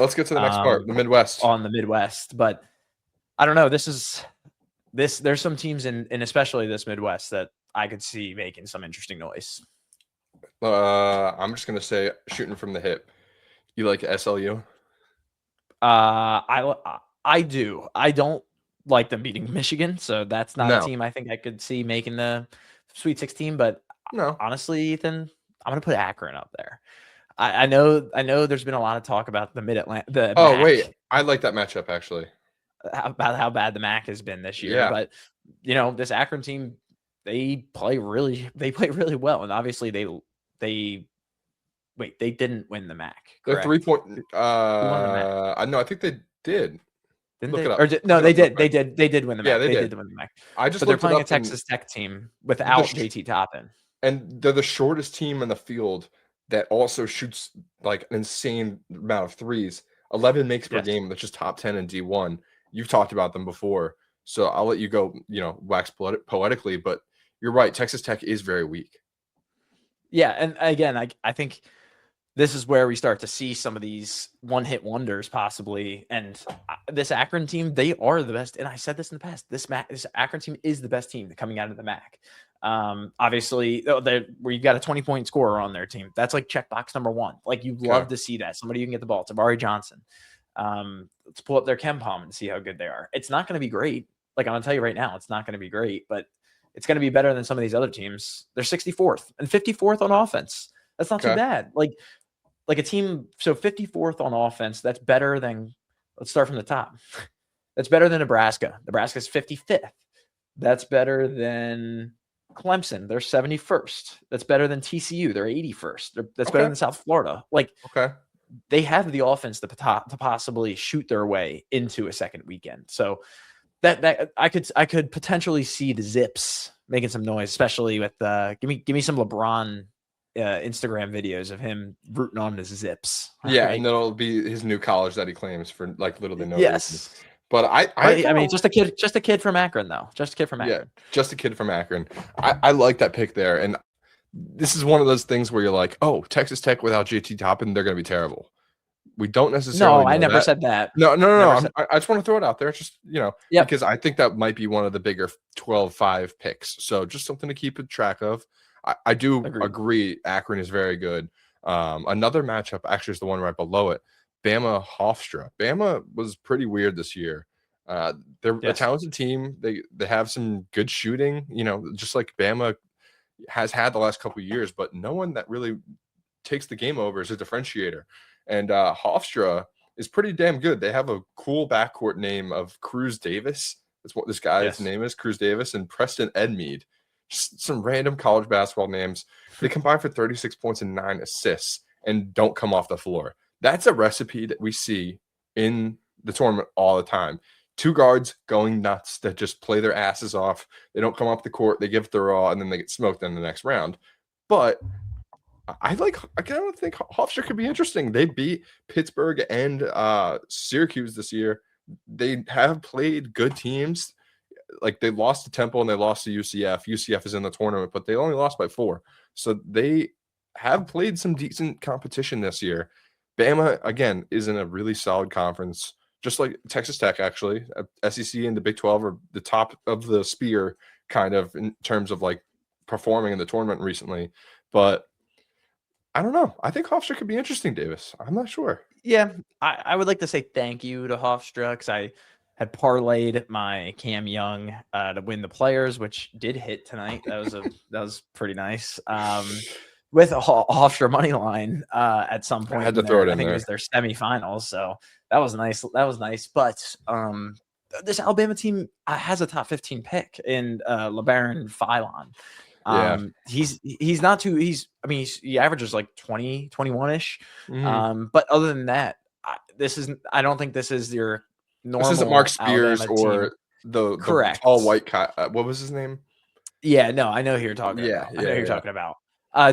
Let's get to the next part, the Midwest. On the Midwest. But I don't know. There's some teams in especially this Midwest that I could see making some interesting noise. I'm just gonna say, shooting from the hip. You like SLU? I do. I don't like them beating Michigan, so that's not a No. team I think I could see making the Sweet 16. But No. honestly, Ethan, I'm gonna put Akron up there. I know there's been a lot of talk about the the Oh, MAC, wait. I like that matchup, actually. about how bad the MAC has been this year. Yeah. But this Akron team, they play really well, and obviously they didn't win the MAC. They're Correct? 3-point. Who won the MAC? I know. I think they did. Didn't Look they? it up. Or no, Look they it up real did. quick. They did win the MAC. Yeah, they did did. win the MAC. I just But they're looked it playing a up, Texas Tech team without JT Toppin. and they're the shortest team in the field that also shoots like an insane amount of threes. 11 makes per Yes. game. That's just top 10 in D1. You've talked about them before, so I'll let you go. Wax poetically, but you're right. Texas Tech is very weak. Yeah, and again, I think this is where we start to see some of these one-hit wonders possibly. And this Akron team, they are the best. And I said this in the past. This Akron team is the best team coming out of the MAC. Obviously, where you've got a 20-point scorer on their team. That's like checkbox number one. Like, you love to see that. Somebody you can get the ball. Tabari Johnson. Let's pull up their KenPom and see how good they are. It's not going to be great. Like, I'm going to tell you right now, it's not going to be great, but it's going to be better than some of these other teams. They're 64th and 54th on offense. That's not too bad. Like a team, so 54th on offense, that's better than, let's start from the top. That's better than Nebraska. Nebraska's 55th. That's better than Clemson. They're 71st. That's better than TCU. They're 81st. That's better than South Florida. Like, they have the offense to possibly shoot their way into a second weekend. So that I could potentially see the Zips making some noise, especially with give me some LeBron Instagram videos of him rooting on his Zips. Yeah, right? And that'll be his new college that he claims for like literally no reason. But I mean, just a kid from Akron, though. Just a kid from Akron. Yeah, just a kid from Akron. I like that pick there, and this is one of those things where you're like, oh, Texas Tech without JT Toppin, they're going to be terrible. We don't necessarily. No, I never said that. No. I just want to throw it out there. It's just because I think that might be one of the bigger 12-5 picks. So just something to keep track of. I do agree. Akron is very good. Another matchup actually is the one right below it. Bama Hofstra. Bama was pretty weird this year. They're a talented team. They have some good shooting. Just like Bama has had the last couple of years, but no one that really takes the game over as a differentiator. And Hofstra is pretty damn good. They have a cool backcourt name of Cruz Davis. That's what this guy's name is, Cruz Davis, and Preston Edmead. Just some random college basketball names. They combine for 36 points and 9 assists and don't come off the floor. That's a recipe that we see in the tournament all the time. 2 guards going nuts that just play their asses off. They don't come off the court. They give it their all, and then they get smoked in the next round. But I kind of think Hofstra could be interesting. They beat Pittsburgh and Syracuse this year. They have played good teams. Like, they lost to Temple and they lost to UCF. UCF is in the tournament, but they only lost by 4. So they have played some decent competition this year. Bama, again, is in a really solid conference, just like Texas Tech, actually. SEC and the Big 12 are the top of the spear, kind of, in terms of, like, performing in the tournament recently. But I don't know. I think Hofstra could be interesting, Davis. I'm not sure. Yeah, I would like to say thank you to Hofstra because I had parlayed my Cam Young to win the Players, which did hit tonight. That was pretty nice. With a Hofstra money line at some point. I had to throw it in. I think there. It was their semifinals, so that was nice. But this Alabama team has a top 15 pick in LeBaron Philon. He's not too. He averages like 20, 21-ish. Mm-hmm. But other than that, I don't think this is your normal. This isn't Mark Spears Alabama or the tall white guy. What was his name? Yeah, no, I know who you're talking about. I know who you're talking about.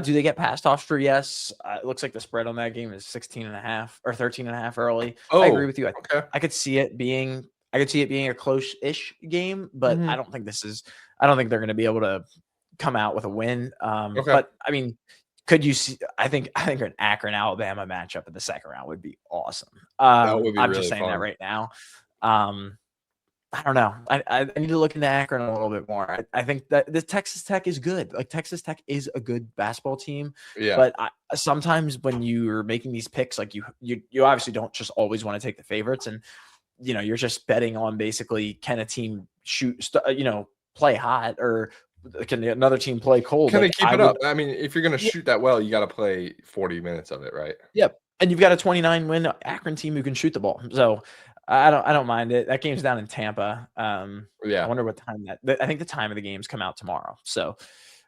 Do they get past Hofstra? Yes. It looks like the spread on that game is 16.5 or 13.5 early. I agree with you. I could see it being a close-ish game, but I don't think they're going to be able to come out with a win. But I mean, Could you see? I think an Akron Alabama matchup in the second round would be awesome. That would be I'm really just saying fun. that right now. I don't know. I need to look into Akron a little bit more. I think that the Texas Tech is good. Like Texas Tech is a good basketball team. Yeah. But sometimes when you're making these picks, like you obviously don't just always want to take the favorites, and you're just betting on basically can a team play hot, or can another team play cold? Can they keep it up? I mean, if you're going to shoot that well, you got to play 40 minutes of it, right? Yep. And you've got a 29 win Akron team who can shoot the ball. So I don't mind it. That game's down in Tampa. Yeah. I wonder what time I think the time of the games come out tomorrow. So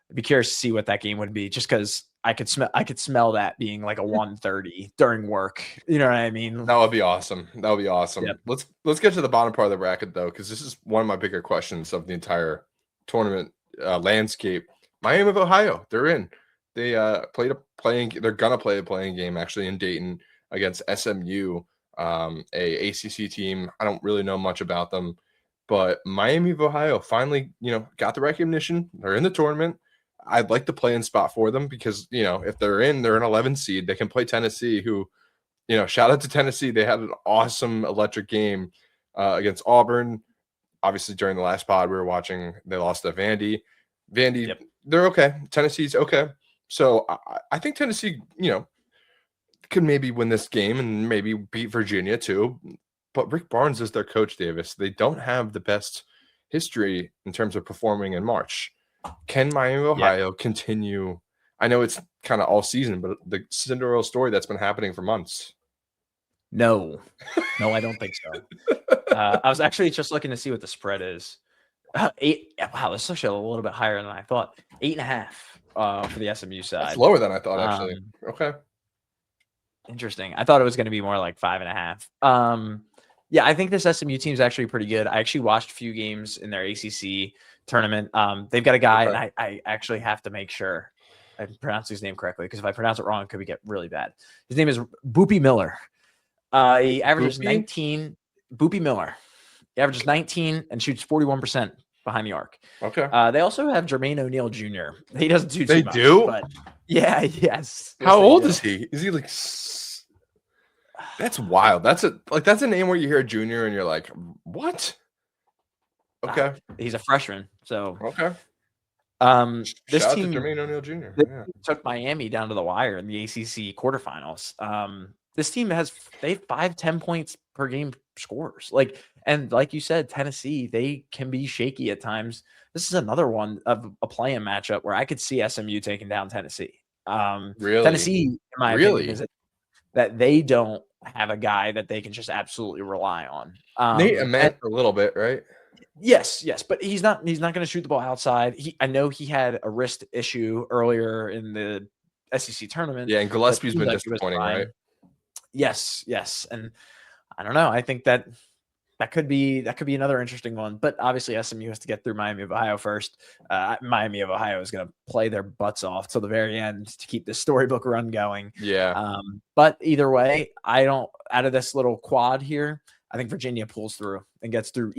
I'd be curious to see what that game would be, just because I could smell that being like a 1:30 during work. You know what I mean? That would be awesome. That would be awesome. Yep. Let's get to the bottom part of the bracket though, because this is one of my bigger questions of the entire tournament landscape. Miami of Ohio, they're in. They they're gonna play a playing game actually in Dayton against SMU, a ACC team. I don't really know much about them, but Miami of Ohio finally, got the recognition. They're in the tournament. I'd like the play-in spot for them because, if they're an 11 seed, they can play Tennessee, who, shout out to Tennessee. They had an awesome electric game against Auburn. Obviously, during the last pod we were watching, they lost to Vandy. Yep. They're okay. Tennessee's okay. So I think Tennessee, could maybe win this game and maybe beat Virginia too. But Rick Barnes is their coach, Davis. They don't have the best history in terms of performing in March. Can Miami, Ohio continue? I know it's kind of all season, but the Cinderella story that's been happening for months. No, I don't think so. I was actually just looking to see what the spread is. 8. Wow, it's actually a little bit higher than I thought. 8.5 for the SMU side. That's lower than I thought, actually. Okay. Interesting. I thought it was going to be more like 5.5. Yeah, I think this SMU team is actually pretty good. I actually watched a few games in their ACC tournament. They've got a guy, and I actually have to make sure I pronounce his name correctly, because if I pronounce it wrong, it could get really bad. His name is Boopy Miller. He averages 19. Boopy Miller. He averages 19 and shoots 41% behind the arc. Okay. They also have Jermaine O'Neal Jr. He doesn't do too much. They do? But yes. How old is he? Is he like... That's wild. That's a name where you hear a junior and you're like, what? Okay. He's a freshman. So okay. This Shout team out to Jermaine O'Neal Jr. Took Miami down to the wire in the ACC quarterfinals. This team they have 5-10 points per game scorers. And like you said, Tennessee, they can be shaky at times. This is another one of a play-in matchup where I could see SMU taking down Tennessee. Really? Tennessee, in my opinion, is that they don't have a guy that they can just absolutely rely on. Nate Ament a little bit, right? Yes, but he's not going to shoot the ball outside. I know he had a wrist issue earlier in the SEC tournament. Yeah, and Gillespie's been disappointing, right? Yes, and I don't know. I think that could be another interesting one. But obviously, SMU has to get through Miami of Ohio first. Miami of Ohio is going to play their butts off till the very end to keep the storybook run going. Yeah. But either way, out of this little quad here, I think Virginia pulls through and gets through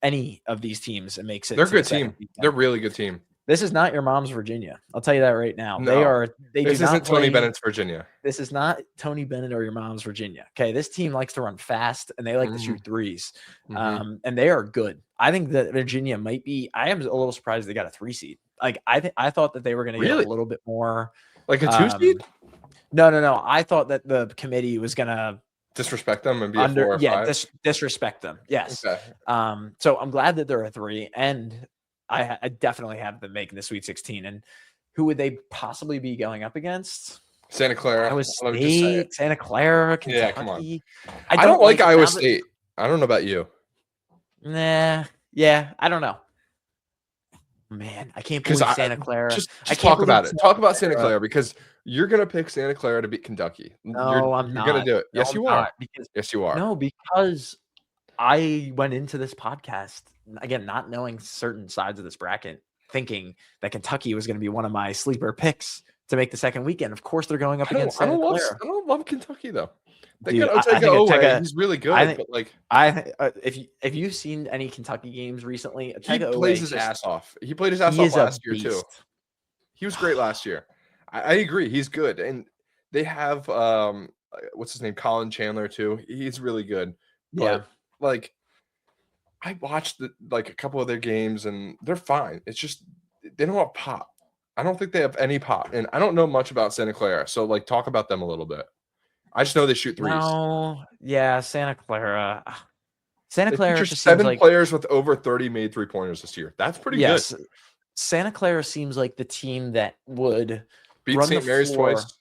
any of these teams and makes it. They're a good team. They're a really good team. This is not your mom's Virginia. I'll tell you that right now. No, this isn't Tony Bennett's Virginia. This is not Tony Bennett or your mom's Virginia. Okay, this team likes to run fast and they like to shoot threes, and they are good. I think that Virginia might be. I am a little surprised they got a 3 seed. I thought that they were going to get a little bit more, like a 2 seed. No. I thought that the committee was going to disrespect them and be a 4 or 5. Disrespect them. Yes. Okay. So I'm glad that they're a 3, and I definitely have them making the Sweet 16. And who would they possibly be going up against? Santa Clara. Iowa State, Santa Clara, Kentucky. Yeah, come on. I don't like Iowa State. I don't know about you. Nah. Yeah, I don't know. Man, I can't believe Santa Clara. Just talk about it. Talk about Santa Clara, because you're going to pick Santa Clara to beat Kentucky. No, I'm not. You're going to do it. Yes, you are. Yes, you are. No, because I went into this podcast, again, not knowing certain sides of this bracket, thinking that Kentucky was going to be one of my sleeper picks to make the second weekend. Of course, they're going up against Santa Clara. I don't love Kentucky, though. They got Otega. He's really good. If you've seen any Kentucky games recently, he plays his ass off. He played his ass off last year too. He was great last year. I agree. He's good, and they have what's his name, Colin Chandler too. He's really good, Yeah. but like I watched like a couple of their games, and they're fine. It's just they don't have pop. I don't think they have any pop, and I don't know much about Santa Clara. So like, talk about them a little bit. I just know they shoot threes. No, yeah, Santa Clara. Santa They Clara feature just seems 7 like players with over 30 made 3-pointers this year. That's pretty good. yes. Santa Clara seems like the team that would Beat run the St. Mary's floor. twice.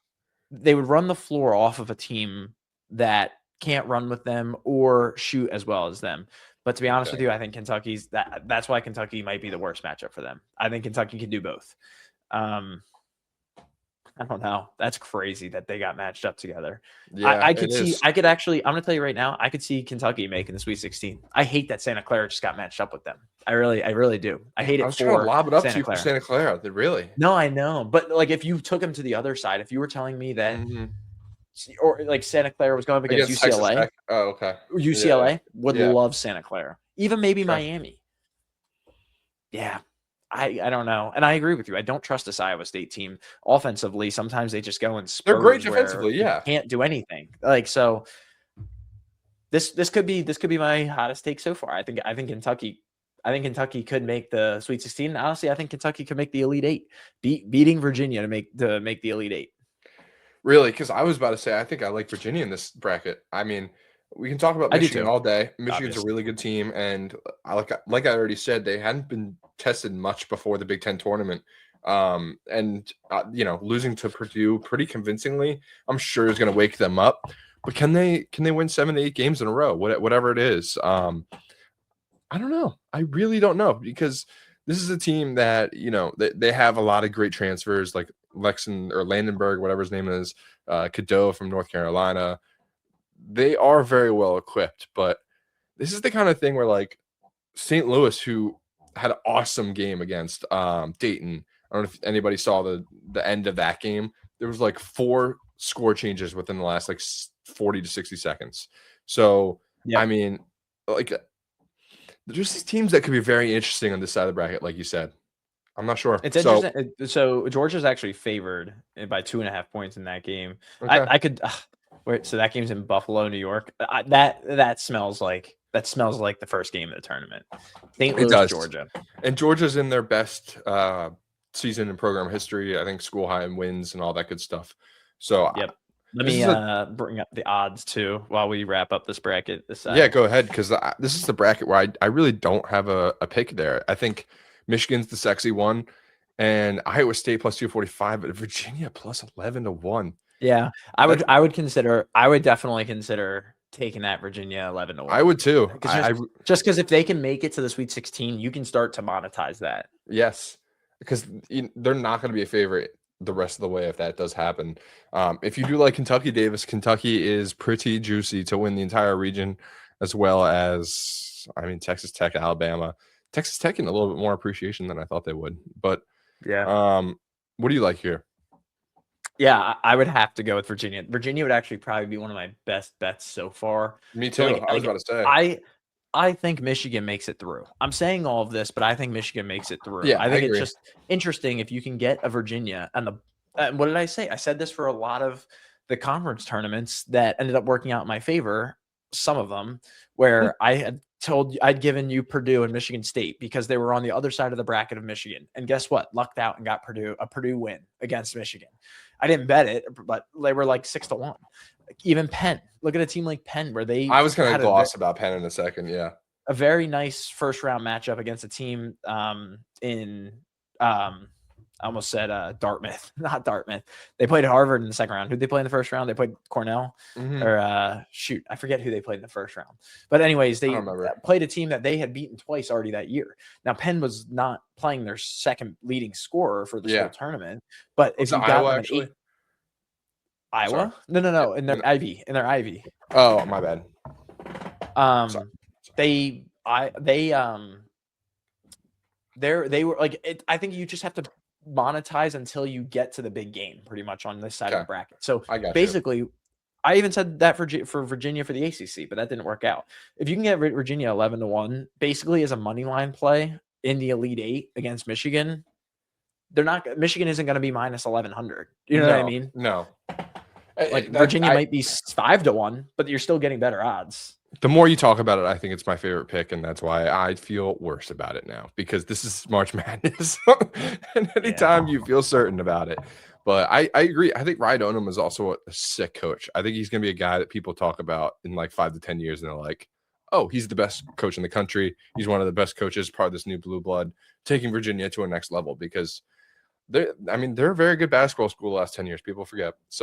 They would run the floor off of a team that can't run with them or shoot as well as them. But to be honest with you, I think Kentucky's that's why Kentucky might be the worst matchup for them. I think Kentucky can do both. I don't know. That's crazy that they got matched up together. Yeah, I could see. I could actually. I'm going to tell you right now. I could see Kentucky making the Sweet 16. I hate that Santa Clara just got matched up with them. I really do. I hate it. I was trying to lob it up Santa to you Clara. for Santa Clara. Really? No, I know. But like, if you took them to the other side, if you were telling me that, or like Santa Clara was going up against UCLA. Oh, okay. UCLA would love Santa Clara. Even maybe Miami. Yeah. I don't know. And I agree with you. I don't trust this Iowa State team offensively. Sometimes they just go and they're great defensively. Yeah. Can't do anything. Like, so this could be my hottest take so far. I think Kentucky could make the Sweet 16. And honestly, I think Kentucky could make the Elite Eight, beating Virginia to make the Elite Eight. Really? Because I was about to say I think I like Virginia in this bracket. I mean, we can talk about Michigan all day. Michigan's a really good team, and like I already said, they hadn't been tested much before the Big Ten tournament. Losing to Purdue pretty convincingly, I'm sure is going to wake them up. But can they win 7 to 8 games in a row? Whatever it is. I don't know. I really don't know, because this is a team that, they have a lot of great transfers, like Landenberg, whatever his name is, Cadeau from North Carolina. They are very well equipped, but this is the kind of thing where like St. Louis, who had an awesome game against Dayton. I don't know if anybody saw the end of that game. There was like 4 score changes within the last like 40 to 60 seconds. So, I mean, like there's these teams that could be very interesting on this side of the bracket, like you said. I'm not sure. It's interesting. So Georgia's actually favored by 2.5 points in that game. Okay. I could wait. So that game's in Buffalo, New York. That smells like the first game of the tournament. St. Louis, Georgia, and Georgia's in their best season in program history. I think school high in wins and all that good stuff. So yep. Let me bring up the odds too while we wrap up this bracket. Yeah, go ahead, because this is the bracket where I really don't have a pick there. I think Michigan's the sexy one, and Iowa State plus 245, but Virginia plus 11 to 1. Yeah, I would definitely consider taking that Virginia 11 to 1. I would too. Just because if they can make it to the Sweet 16, you can start to monetize that. Yes, because they're not going to be a favorite the rest of the way if that does happen. If you do like Kentucky, Davis, Kentucky is pretty juicy to win the entire region, as well as Texas Tech, Alabama. Texas Tech in a little bit more appreciation than I thought they would. But what do you like here? Yeah, I would have to go with Virginia. Virginia would actually probably be one of my best bets so far. Me too. I was about to say. I think Michigan makes it through. I'm saying all of this, but I think Michigan makes it through. Yeah, I think it's just interesting if you can get a Virginia and what did I say? I said this for a lot of the conference tournaments that ended up working out in my favor. Some of them where I'd given you Purdue and Michigan State because they were on the other side of the bracket of Michigan. And guess what? Lucked out and got a Purdue win against Michigan. I didn't bet it, but they were like 6 to 1. Even Penn. Look at a team like Penn where they. I was going to gloss about Penn in a second. Yeah, a very nice first round matchup against a team in. I almost said Dartmouth, not Dartmouth. They played Harvard in the second round. Who did they play in the first round? They played Cornell, or I forget who they played in the first round. But anyways, they played a team that they had beaten twice already that year. Now Penn was not playing their second leading scorer for this whole tournament. But if you got them an 8, Iowa? No. In their Ivy. Oh, my bad. They were like I think you just have to monetize until you get to the big game pretty much on this side of the bracket. So basically I even said that for Virginia for the ACC, but that didn't work out. If you can get Virginia 11 to 1 basically as a money line play in the Elite 8 against Michigan, they're not. Michigan isn't going to be minus 1,100. You know what I mean? No. Like Virginia might be 5-1, but you're still getting better odds. The more you talk about it, I think it's my favorite pick, and that's why I feel worse about it now, because this is March Madness, and anytime you feel certain about it. But I agree. I think Ryan Odom is also a sick coach. I think he's going to be a guy that people talk about in like 5 to 10 years, and they're like, oh, he's the best coach in the country. He's one of the best coaches, part of this new blue blood, taking Virginia to a next level, because they're a very good basketball school the last 10 years. People forget. So